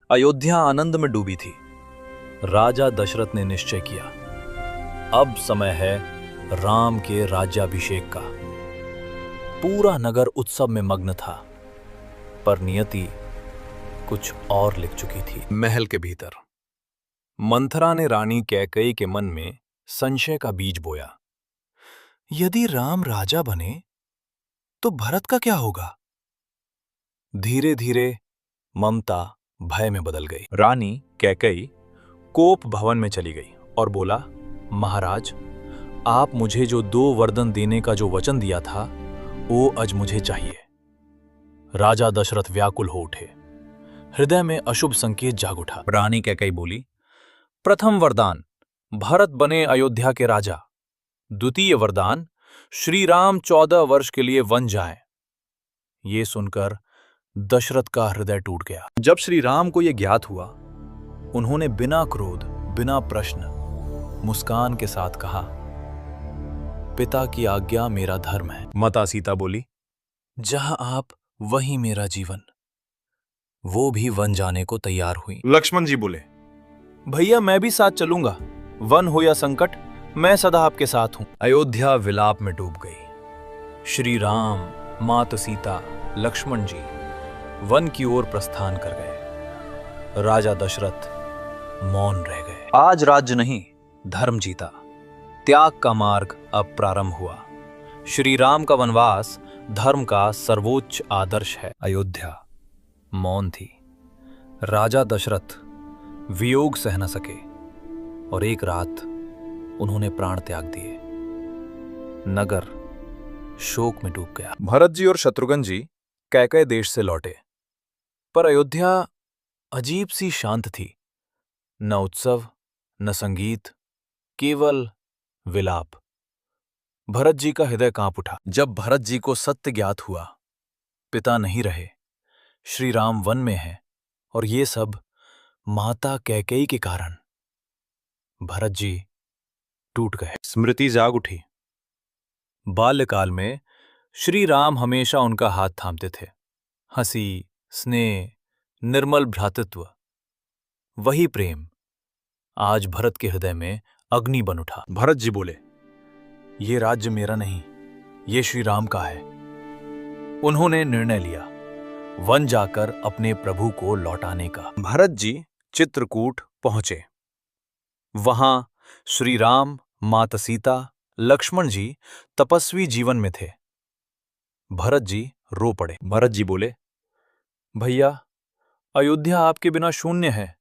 अयोध्या आनंद में डूबी थी। राजा दशरथ ने निश्चय किया, अब समय है राम के राज्याभिषेक का। पूरा नगर उत्सव में मग्न था, पर नियति कुछ और लिख चुकी थी। महल के भीतर मंथरा ने रानी कैकेयी के मन में संशय का बीज बोया। यदि राम राजा बने तो भरत का क्या होगा? धीरे धीरे ममता भय में बदल गई। रानी कैकेयी कोप भवन में चली गई और बोला, महाराज, आप मुझे जो 2 वरदान देने का जो वचन दिया था वो आज मुझे चाहिए। राजा दशरथ व्याकुल हो उठे, हृदय में अशुभ संकेत जाग उठा। रानी कैकेयी बोली, प्रथम वरदान, भरत बने अयोध्या के राजा। द्वितीय वरदान, श्री राम 14 वर्ष के लिए वन जाएं। ये सुनकर दशरथ का हृदय टूट गया। जब श्री राम को यह ज्ञात हुआ, उन्होंने बिना क्रोध, बिना प्रश्न, मुस्कान के साथ कहा, पिता की आज्ञा मेरा धर्म है। माता सीता बोली, जहां आप वहीं मेरा जीवन। वो भी वन जाने को तैयार हुई। लक्ष्मण जी बोले, भैया मैं भी साथ चलूंगा, वन हो या संकट, मैं सदा आपके साथ हूं। अयोध्या विलाप में डूब गई। श्री राम, माता सीता, लक्ष्मण जी वन की ओर प्रस्थान कर गए। राजा दशरथ मौन रह गए। आज राज्य नहीं, धर्म जीता। त्याग का मार्ग अब प्रारंभ हुआ। श्री राम का वनवास धर्म का सर्वोच्च आदर्श है। अयोध्या मौन थी। राजा दशरथ वियोग सह न सके और एक रात उन्होंने प्राण त्याग दिए। नगर शोक में डूब गया। भरत जी और शत्रुघ्न जी कैकेयी देश से लौटे, पर अयोध्या अजीब सी शांत थी। न उत्सव, न संगीत, केवल विलाप। भरत जी का हृदय कांप उठा। जब भरत जी को सत्य ज्ञात हुआ, पिता नहीं रहे, श्री राम वन में हैं और ये सब माता कैकेयी के कारण, भरत जी टूट गए। स्मृति जाग उठी। बाल्यकाल में श्री राम हमेशा उनका हाथ थामते थे। हंसी, स्नेह, निर्मल भ्रातृत्व, वही प्रेम आज भरत के हृदय में अग्नि बन उठा। भरत जी बोले, ये राज्य मेरा नहीं, ये श्री राम का है। उन्होंने निर्णय लिया वन जाकर अपने प्रभु को लौटाने का। भरत जी चित्रकूट पहुंचे। वहां श्री राम, माता सीता, लक्ष्मण जी तपस्वी जीवन में थे। भरत जी रो पड़े। भरत जी बोले, भैया, अयोध्या आपके बिना शून्य है,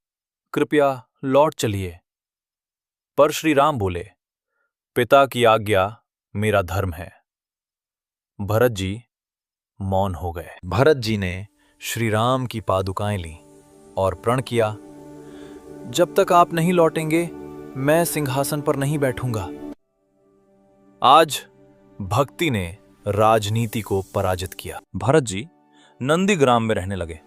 कृपया लौट चलिए। पर श्री राम बोले, पिता की आज्ञा मेरा धर्म है। भरत जी मौन हो गए। भरत जी ने श्री राम की पादुकाएं लीं और प्रण किया, जब तक आप नहीं लौटेंगे मैं सिंहासन पर नहीं बैठूंगा। आज भक्ति ने राजनीति को पराजित किया। भरत जी नंदीग्राम में रहने लगे।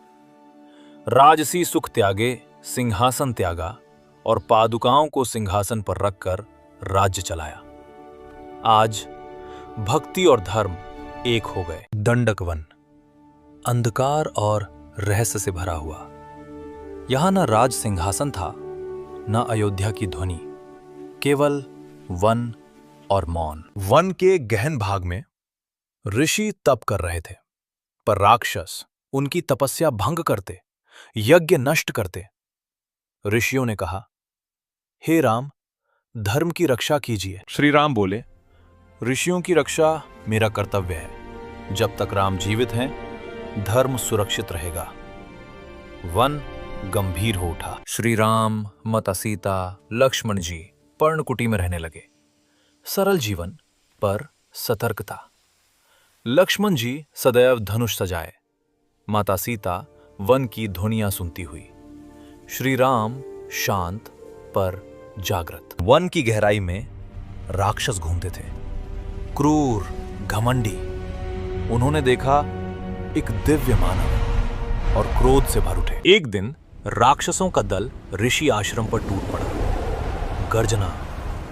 राजसी सुख त्यागे, सिंहासन त्यागा और पादुकाओं को सिंहासन पर रखकर राज्य चलाया। आज भक्ति और धर्म एक हो गए। दंडक वन अंधकार और रहस्य से भरा हुआ। यहां न राज सिंहासन था, न अयोध्या की ध्वनि, केवल वन और मौन। वन के गहन भाग में ऋषि तप कर रहे थे, पर राक्षस उनकी तपस्या भंग करते, यज्ञ नष्ट करते। ऋषियों ने कहा, हे राम, धर्म की रक्षा कीजिए। श्री राम बोले, ऋषियों की रक्षा मेरा कर्तव्य है। जब तक राम जीवित हैं, धर्म सुरक्षित रहेगा। वन गंभीर हो उठा। श्री राम, माता सीता, लक्ष्मण जी पर्णकुटी में रहने लगे। सरल जीवन, पर सतर्कता। लक्ष्मण जी सदैव धनुष सजाए, माता सीता वन की ध्वनियां सुनती हुई, श्री राम शांत पर जागृत। वन की गहराई में राक्षस घूमते थे, क्रूर, घमंडी। उन्होंने देखा एक दिव्य मानव और क्रोध से भर उठे। एक दिन राक्षसों का दल ऋषि आश्रम पर टूट पड़ा। गर्जना,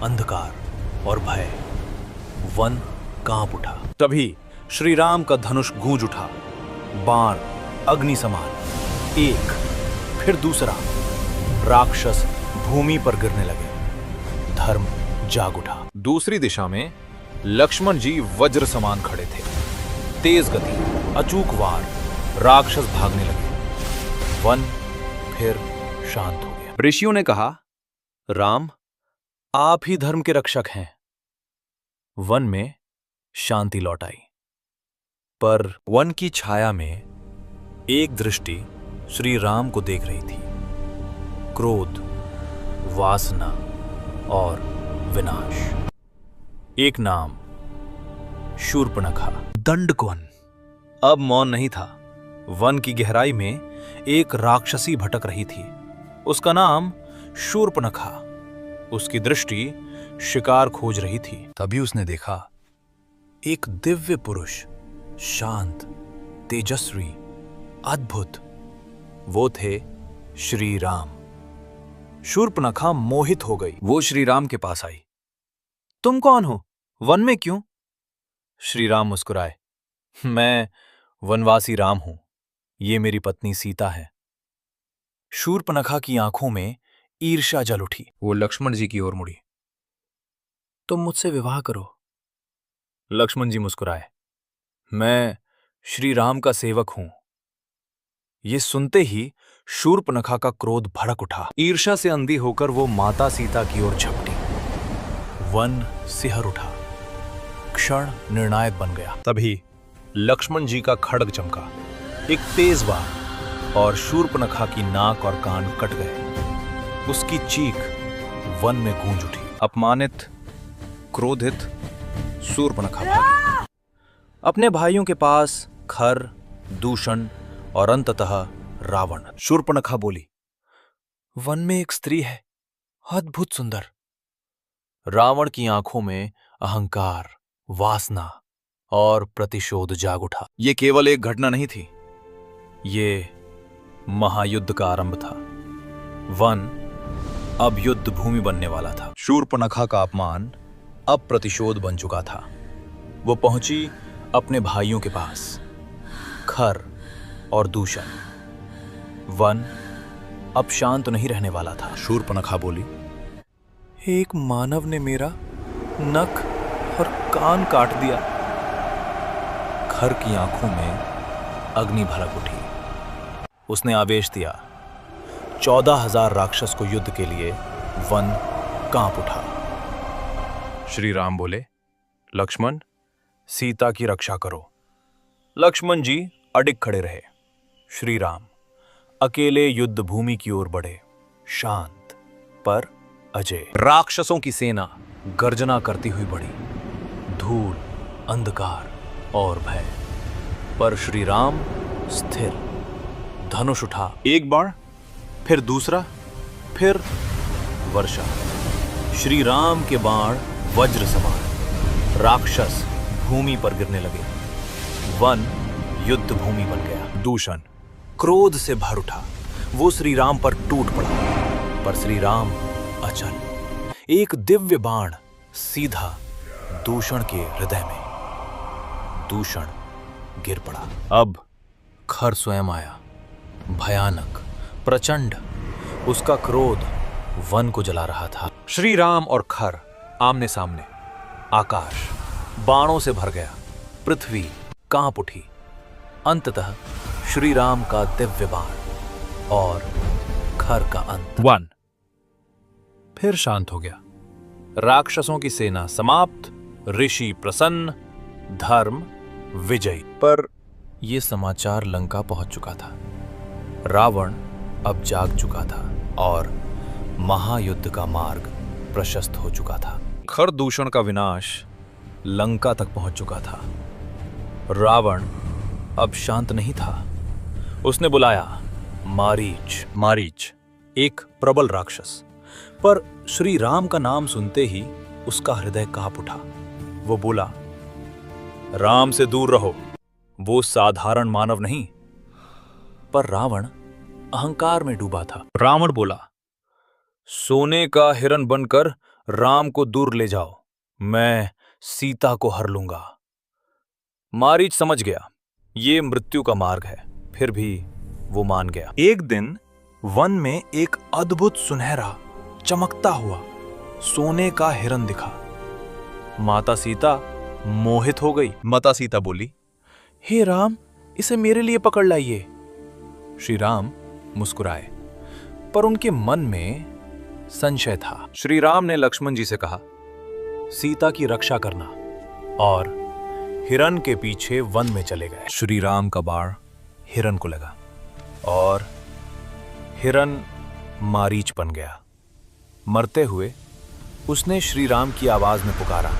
अंधकार और भय, वन कांप उठा। तभी श्री राम का धनुष गूंज उठा, बाण अग्नि समान, 1, फिर दूसरा। राक्षस भूमि पर गिरने लगे। धर्म जाग उठा। दूसरी दिशा में लक्ष्मण जी वज्र समान खड़े थे। तेज गति, अचूक वार, राक्षस भागने लगे। वन फिर शांत हो गया। ऋषियों ने कहा, राम, आप ही धर्म के रक्षक हैं। वन में शांति लौट आई। पर वन की छाया में एक दृष्टि श्री राम को देख रही थी। क्रोध, वासना और विनाश। एक नाम, शूर्पणखा। दंडकवन। अब मौन नहीं था। वन की गहराई में एक राक्षसी भटक रही थी। उसका नाम शूर्पणखा। उसकी दृष्टि शिकार खोज रही थी। तभी उसने देखा एक दिव्य पुरुष, शांत, तेजस्वी, अद्भुत। वो थे श्री राम। शूर्पणखा मोहित हो गई। वो श्री राम के पास आई। तुम कौन हो? वन में क्यों? श्री राम मुस्कुराए। मैं वनवासी राम हूं। ये मेरी पत्नी सीता है। शूर्पणखा की आंखों में ईर्ष्या जल उठी। वो लक्ष्मण जी की ओर मुड़ी। तुम मुझसे विवाह करो। लक्ष्मण जी मुस्कुराए। मैं श्री राम का सेवक हूं। ये सुनते ही शूर्पणखा का क्रोध भड़क उठा। ईर्ष्या से अंधी होकर वो माता सीता की ओर झपटी। वन सिहर उठा। क्षण निर्णायक बन गया। तभी लक्ष्मण जी का खड्ग चमका। एक तेज वार और शूर्पणखा की नाक और कान कट गए। उसकी चीख वन में गूंज उठी। अपमानित, क्रोधित शूर्पणखा भागी। अपने भाइयों के पास खर, दूषण और अंततः रावण। शूर्पणखा बोली, वन में एक स्त्री है, अद्भुत सुंदर। रावण की आंखों में अहंकार, वासना और प्रतिशोध जाग उठा। यह केवल एक घटना नहीं थी, ये महायुद्ध का आरंभ था। वन अब युद्ध भूमि बनने वाला था। शूर्पणखा का अपमान अब प्रतिशोध बन चुका था। वो पहुंची अपने भाइयों के पास, खर और दूषण। वन अब शांत नहीं रहने वाला था। शूर्पणखा बोली, एक मानव ने मेरा नख और कान काट दिया। खर की आंखों में अग्नि भड़क उठी। उसने आवेश दिया। 14,000 राक्षस को युद्ध के लिए वन कांप उठा। श्री राम बोले, लक्ष्मण, सीता की रक्षा करो। लक्ष्मण जी अडिग खड़े रहे। श्री राम अकेले युद्ध भूमि की ओर बढ़े, शांत पर अजय। राक्षसों की सेना गर्जना करती हुई बढ़ी। धूल, अंधकार और भय। पर श्री राम स्थिर। धनुष उठा। एक बाण, फिर दूसरा, फिर वर्षा। श्री राम के बाण वज्र समान। राक्षस भूमि पर गिरने लगे। वन युद्ध भूमि बन गया। दूषण क्रोध से भर उठा। वो श्री राम पर टूट पड़ा। पर श्री राम अचल। एक दिव्य बाण सीधा दूषण के हृदय में। दूषण गिर पड़ा। अब खर स्वयं आया, भयानक, प्रचंड। उसका क्रोध वन को जला रहा था। श्री राम और खर आमने सामने। आकाश बाणों से भर गया। पृथ्वी कांप उठी। अंततः श्री राम का दिव्य बाण और खर का अंत। वन फिर शांत हो गया। राक्षसों की सेना समाप्त। ऋषि प्रसन्न, धर्म विजयी। पर यह समाचार लंका पहुंच चुका था। रावण अब जाग चुका था और महायुद्ध का मार्ग प्रशस्त हो चुका था। खर दूषण का विनाश लंका तक पहुंच चुका था। रावण अब शांत नहीं था। उसने बुलाया मारीच। मारीच एक प्रबल राक्षस। पर श्री राम का नाम सुनते ही उसका हृदय कांप उठा। वो बोला, राम से दूर रहो, वो साधारण मानव नहीं। पर रावण अहंकार में डूबा था। रावण बोला, सोने का हिरन बनकर राम को दूर ले जाओ, मैं सीता को हर लूंगा। मारीच समझ गया ये मृत्यु का मार्ग है, फिर भी वो मान गया। एक दिन वन में एक अद्भुत सुनहरा चमकता हुआ सोने का हिरन दिखा। माता सीता मोहित हो गई। माता सीता बोली, हे राम, इसे मेरे लिए पकड़ लाइए। श्री राम मुस्कुराए, पर उनके मन में संशय था। श्री राम ने लक्ष्मण जी से कहा, सीता की रक्षा करना, और हिरन के पीछे वन में चले गए। श्री राम का बाण हिरन को लगा और हिरन मारीच बन गया। मरते हुए उसने श्री राम की आवाज में पुकारा,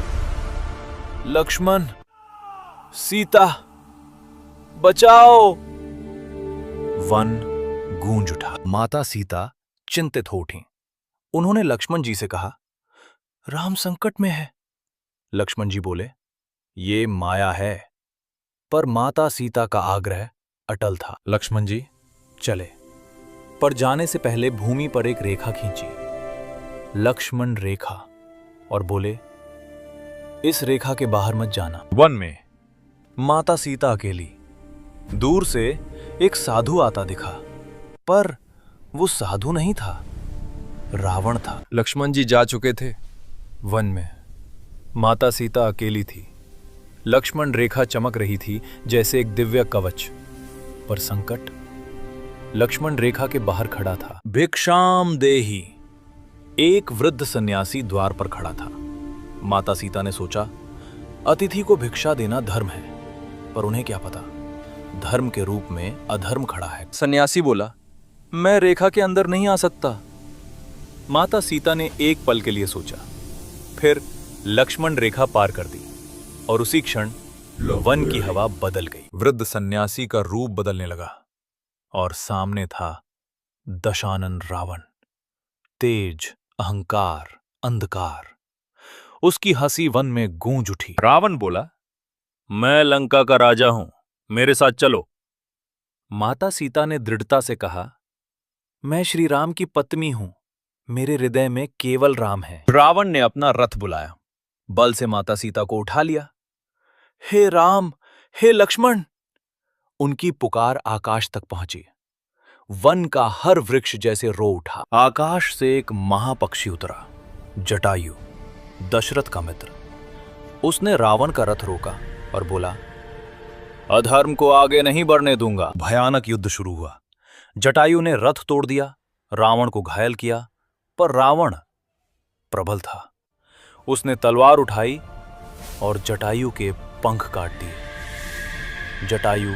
लक्ष्मण, सीता, बचाओ। वन गूंज उठा। माता सीता चिंतित हो उठी। उन्होंने लक्ष्मण जी से कहा, राम संकट में है। लक्ष्मण जी बोले, ये माया है। पर माता सीता का आग्रह अटल था। लक्ष्मण जी चले, पर जाने से पहले भूमि पर एक रेखा खींची, लक्ष्मण रेखा, और बोले, इस रेखा के बाहर मत जाना। वन में माता सीता अकेली। दूर से एक साधु आता दिखा, पर वो साधु नहीं था, रावण था। लक्ष्मण जी जा चुके थे। वन में माता सीता अकेली थी। लक्ष्मण रेखा चमक रही थी जैसे एक दिव्य कवच, पर संकट। लक्ष्मण रेखा के बाहर खड़ा था। भिक्षाम देहि। एक वृद्ध सन्यासी द्वार पर खड़ा था। माता सीता ने सोचा, अतिथि को भिक्षा देना धर्म है, पर उन्हें क्या पता, धर्म के रूप में अधर्म खड़ा है। सन्यासी बोला, मैं रेखा के अंदर नहीं आ सकता। माता सीता ने एक पल के लिए सोचा, फिर लक्ष्मण रेखा पार कर दी, और उसी क्षण वन की हवा बदल गई। वृद्ध सन्यासी का रूप बदलने लगा, और सामने था दशानन रावण। तेज, अहंकार, अंधकार। उसकी हंसी वन में गूंज उठी। रावण बोला, मैं लंका का राजा हूं, मेरे साथ चलो। माता सीता ने दृढ़ता से कहा, मैं श्री राम की पत्नी हूं, मेरे हृदय में केवल राम है। रावण ने अपना रथ बुलाया, बल से माता सीता को उठा लिया। हे राम, हे लक्ष्मण। उनकी पुकार आकाश तक पहुंची। वन का हर वृक्ष जैसे रो उठा। आकाश से एक महापक्षी उतरा, जटायु, दशरथ का मित्र। उसने रावण का रथ रोका और बोला, अधर्म को आगे नहीं बढ़ने दूंगा। भयानक युद्ध शुरू हुआ। जटायु ने रथ तोड़ दिया, रावण को घायल किया, पर रावण प्रबल था। उसने तलवार उठाई और जटायु के पंख काट दिए। जटायु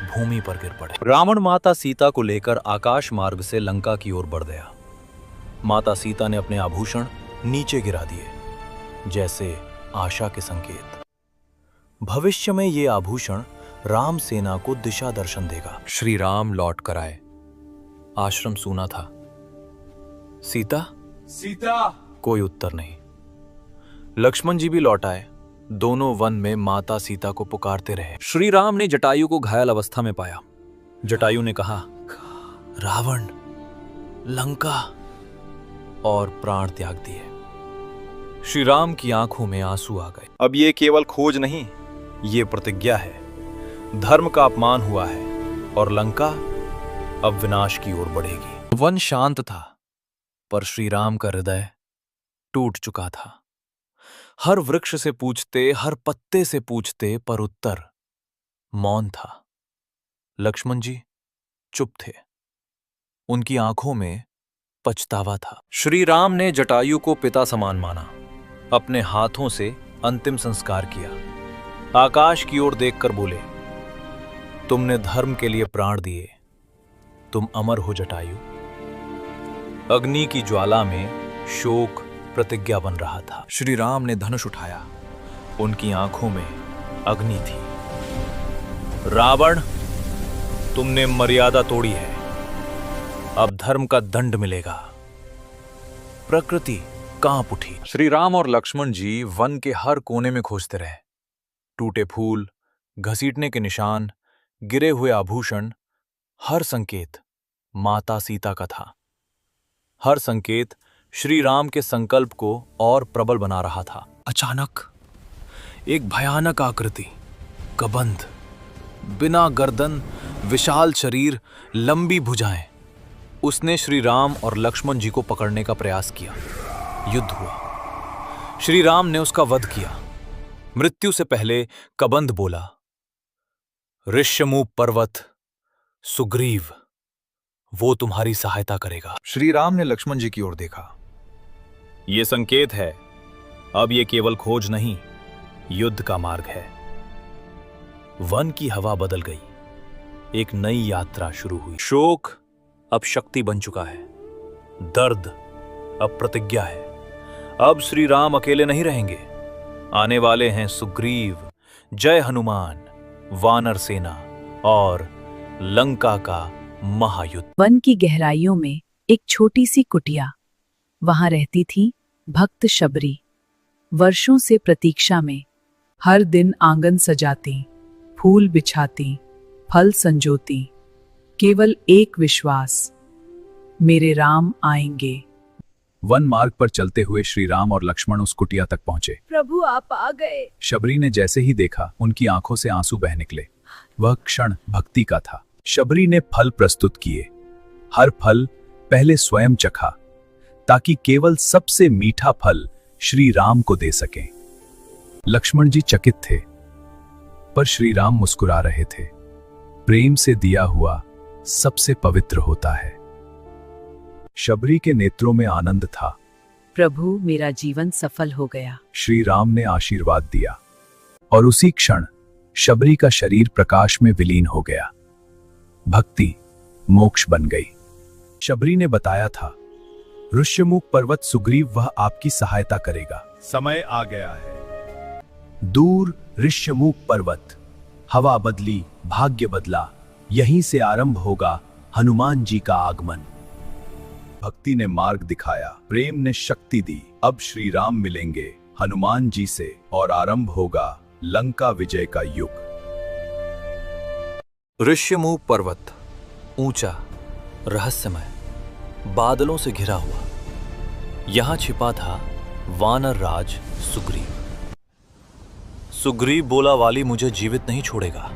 भूमि पर गिर पड़े। रावण माता सीता को लेकर आकाश मार्ग से लंका की ओर बढ़ गया। माता सीता ने अपने आभूषण नीचे गिरा दिए, जैसे आशा के संकेत। भविष्य में ये आभूषण राम सेना को दिशा दर्शन देगा। श्री राम लौट कर आए। आश्रम सूना था। सीता, सीता, कोई उत्तर नहीं। लक्ष्मण जी भी लौट आए। दोनों वन में माता सीता को पुकारते रहे। श्री राम ने जटायु को घायल अवस्था में पाया। जटायु ने कहा, रावण, लंका, और प्राण त्याग दिए। श्री राम की आंखों में आंसू आ गए। अब ये केवल खोज नहीं, ये प्रतिज्ञा है। धर्म का अपमान हुआ है और लंका अब विनाश की ओर बढ़ेगी। वन शांत था, पर श्री राम का हृदय टूट चुका था। हर वृक्ष से पूछते, हर पत्ते से पूछते, पर उत्तर मौन था। लक्ष्मण जी चुप थे। उनकी आंखों में पछतावा था। श्री राम ने जटायु को पिता समान माना। अपने हाथों से अंतिम संस्कार किया। आकाश की ओर देखकर बोले, तुमने धर्म के लिए प्राण दिए, तुम अमर हो जटायु। अग्नि की ज्वाला में शोक प्रतिज्ञा बन रहा था। श्री राम ने धनुष उठाया। उनकी आंखों में अग्नि थी। रावण, तुमने मर्यादा तोड़ी है, अब धर्म का दंड मिलेगा। प्रकृति कांप उठी। श्री राम और लक्ष्मण जी वन के हर कोने में खोजते रहे। टूटे फूल, घसीटने के निशान, गिरे हुए आभूषण, हर संकेत माता सीता का था। हर संकेत श्री राम के संकल्प को और प्रबल बना रहा था। अचानक एक भयानक आकृति, कबंध, बिना गर्दन, विशाल शरीर, लंबी भुजाएं, उसने श्री राम और लक्ष्मण जी को पकड़ने का प्रयास किया। युद्ध हुआ। श्री राम ने उसका वध किया। मृत्यु से पहले कबंध बोला, ऋष्यमूक पर्वत सुग्रीव, वो तुम्हारी सहायता करेगा। श्री राम ने लक्ष्मण जी की ओर देखा। ये संकेत है, अब ये केवल खोज नहीं, युद्ध का मार्ग है। वन की हवा बदल गई। एक नई यात्रा शुरू हुई। शोक अब शक्ति बन चुका है। दर्द अब प्रतिज्ञा है। अब श्री राम अकेले नहीं रहेंगे। आने वाले हैं सुग्रीव, जय हनुमान, वानर सेना और लंका का महायुद्ध। वन की गहराइयों में एक छोटी सी कुटिया, वहां रहती थी भक्त शबरी। वर्षों से प्रतीक्षा में हर दिन आंगन सजाती, फूल बिछाती, फल संजोती, केवल एक विश्वास, मेरे राम आएंगे। वन मार्ग पर चलते हुए श्री राम और लक्ष्मण उस कुटिया तक पहुंचे। प्रभु आप आ गए। शबरी ने जैसे ही देखा, उनकी आंखों से आंसू बह निकले। वह क्षण भक्ति का था। शबरी ने फल प्रस्तुत किए। हर फल पहले स्वयं चखा, ताकि केवल सबसे मीठा फल श्री राम को दे सकें। लक्ष्मण जी चकित थे, पर श्री राम मुस्कुरा रहे थे। प्रेम से दिया हुआ सबसे पवित्र होता है। शबरी के नेत्रों में आनंद था। प्रभु मेरा जीवन सफल हो गया। श्री राम ने आशीर्वाद दिया और उसी क्षण शबरी का शरीर प्रकाश में विलीन हो गया। भक्ति मोक्ष बन गई। शबरी ने बताया था, ऋष्यमूक पर्वत सुग्रीव वह आपकी सहायता करेगा। समय आ गया है। दूर ऋष्यमूक पर्वत, हवा बदली, भाग्य बदला। यहीं से आरंभ होगा हनुमान जी का आगमन। भक्ति ने मार्ग दिखाया, प्रेम ने शक्ति दी। अब श्री राम मिलेंगे हनुमान जी से और आरंभ होगा लंका विजय का युग। ऋष्यमूक पर्वत ऊंचा, रहस्यमय, बादलों से घिरा हुआ। यहां छिपा था वानर राज सुग्रीव। सुग्रीव बोला, वाली मुझे जीवित नहीं छोड़ेगा।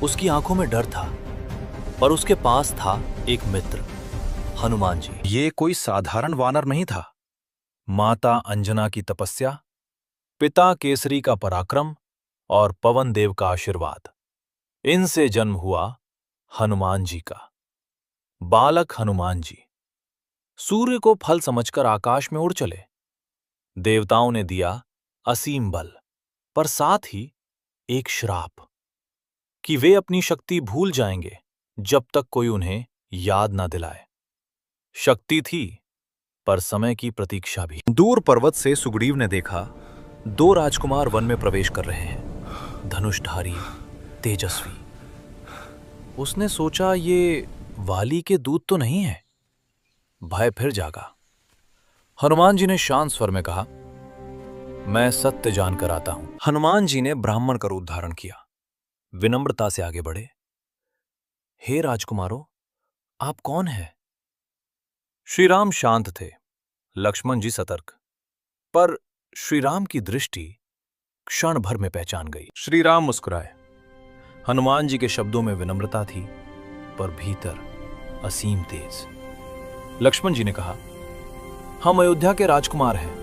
उसकी आंखों में डर था, पर उसके पास था एक मित्र, हनुमान जी। ये कोई साधारण वानर नहीं था। माता अंजना की तपस्या, पिता केसरी का पराक्रम और पवन देव का आशीर्वाद, इनसे जन्म हुआ हनुमान जी का। बालक हनुमान जी सूर्य को फल समझकर आकाश में उड़ चले। देवताओं ने दिया असीम बल, पर साथ ही एक श्राप कि वे अपनी शक्ति भूल जाएंगे जब तक कोई उन्हें याद ना दिलाए। शक्ति थी, पर समय की प्रतीक्षा भी। दूर पर्वत से सुग्रीव ने देखा, दो राजकुमार वन में प्रवेश कर रहे हैं, धनुषधारी, तेजस्वी। उसने सोचा, ये वाली के दूत तो नहीं है। भय फिर जागा। हनुमान जी ने शांत स्वर में कहा, मैं सत्य जानकर आता हूं। हनुमान जी ने ब्राह्मण का रूप धारण किया, विनम्रता से आगे बढ़े। हे राजकुमारों, आप कौन हैं? श्री राम शांत थे, लक्ष्मण जी सतर्क, पर श्री राम की दृष्टि क्षण भर में पहचान गई। श्री राम मुस्कुराए। हनुमान जी के शब्दों में विनम्रता थी, पर भीतर असीम तेज। लक्ष्मण जी ने कहा, हम अयोध्या के राजकुमार हैं।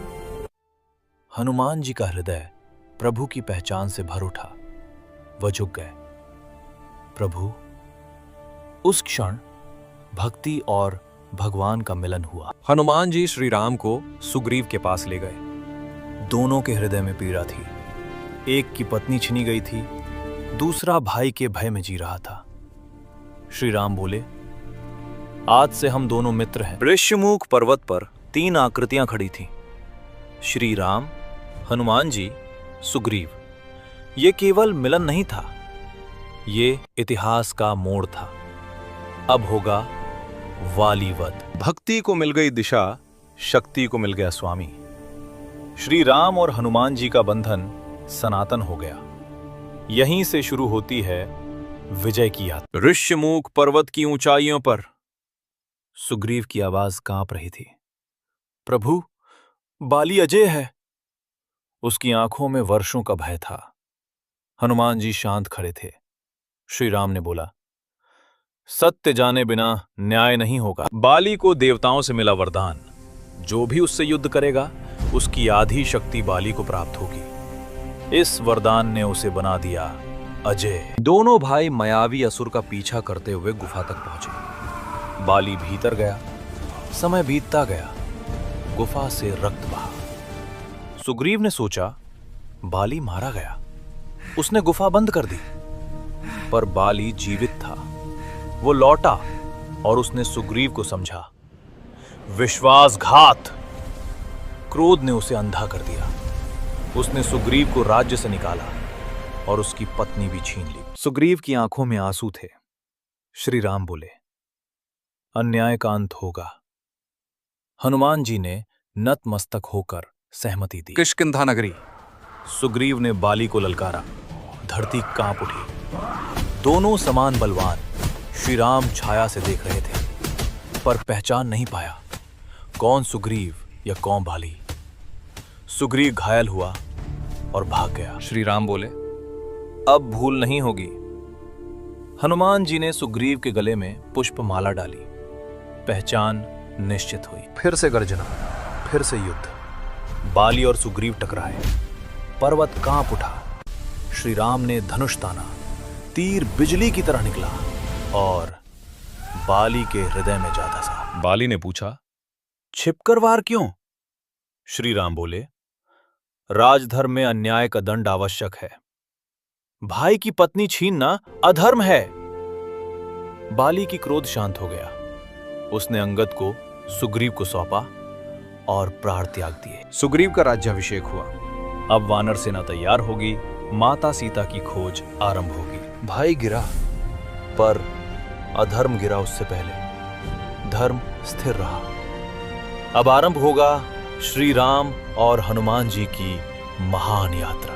हनुमान जी का हृदय प्रभु की पहचान से भर उठा। वह झुक गए। प्रभु। उस क्षण भक्ति और भगवान का मिलन हुआ। हनुमान जी श्री राम को सुग्रीव के पास ले गए। दोनों के हृदय में पीड़ा थी। एक की पत्नी छिनी गई थी, दूसरा भाई के भय में जी रहा था। श्री राम बोले, आज से हम दोनों मित्र हैं। ऋष्यमूक पर्वत पर 3 आकृतियां खड़ी थीं, श्री राम, हनुमान जी, सुग्रीव। ये केवल मिलन नहीं था, ये इतिहास का मोड़ था। अब होगा वाली वध। भक्ति को मिल गई दिशा, शक्ति को मिल गया स्वामी। श्री राम और हनुमान जी का बंधन सनातन हो गया। यहीं से शुरू होती है विजय की यात्रा। ऋष्यमूक पर्वत की ऊंचाइयों पर सुग्रीव की आवाज कांप रही थी, प्रभु, बाली अजय है। उसकी आंखों में वर्षों का भय था। हनुमान जी शांत खड़े थे। श्री राम ने बोला, सत्य जाने बिना न्याय नहीं होगा। बाली को देवताओं से मिला वरदान, जो भी उससे युद्ध करेगा उसकी आधी शक्ति बाली को प्राप्त होगी। इस वरदान ने उसे बना दिया अजय। दोनों भाई मायावी असुर का पीछा करते हुए गुफा तक पहुंचे। बाली भीतर गया। समय बीतता गया। गुफा से रक्त बहा। सुग्रीव ने सोचा बाली मारा गया। उसने गुफा बंद कर दी, पर बाली जीवित था। वो लौटा और उसने सुग्रीव को समझा। विश्वासघात। क्रोध ने उसे अंधा कर दिया। उसने सुग्रीव को राज्य से निकाला और उसकी पत्नी भी छीन ली। सुग्रीव की आंखों में आंसू थे। श्री राम बोले, अन्याय का अंत होगा। हनुमान जी ने नतमस्तक होकर सहमति दी। किष्किंधा नगरी। सुग्रीव ने बाली को ललकारा। धरती कांप उठी। दोनों समान बलवान श्री राम छाया से देख रहे थे, पर पहचान नहीं पाया कौन सुग्रीव या कौन बाली। सुग्रीव घायल हुआ और भाग गया। श्री राम बोले, अब भूल नहीं होगी। हनुमान जी ने सुग्रीव के गले में पुष्प माला डाली। पहचान निश्चित हुई। फिर से गर्जना, फिर से युद्ध। बाली और सुग्रीव टकराए। पर्वत कांप उठा। श्री राम ने धनुष ताना। तीर बिजली की तरह निकला और बाली के हृदय में जा धंसा। बाली ने पूछा, छिपकर वार क्यों? श्री राम बोले, राजधर्म में अन्याय का दंड आवश्यक है। भाई की पत्नी छीनना अधर्म है। बाली की क्रोध शांत हो गया। उसने अंगद को सुग्रीव को सौंपा और प्राण त्याग दिए। सुग्रीव का राज्याभिषेक हुआ। अब वानर सेना तैयार होगी। माता सीता की खोज आरंभ होगी। भाई गिरा, पर अधर्म गिरा उससे पहले। धर्म स्थिर रहा। अब आरंभ होगा श्री राम और हनुमान जी की महान यात्रा।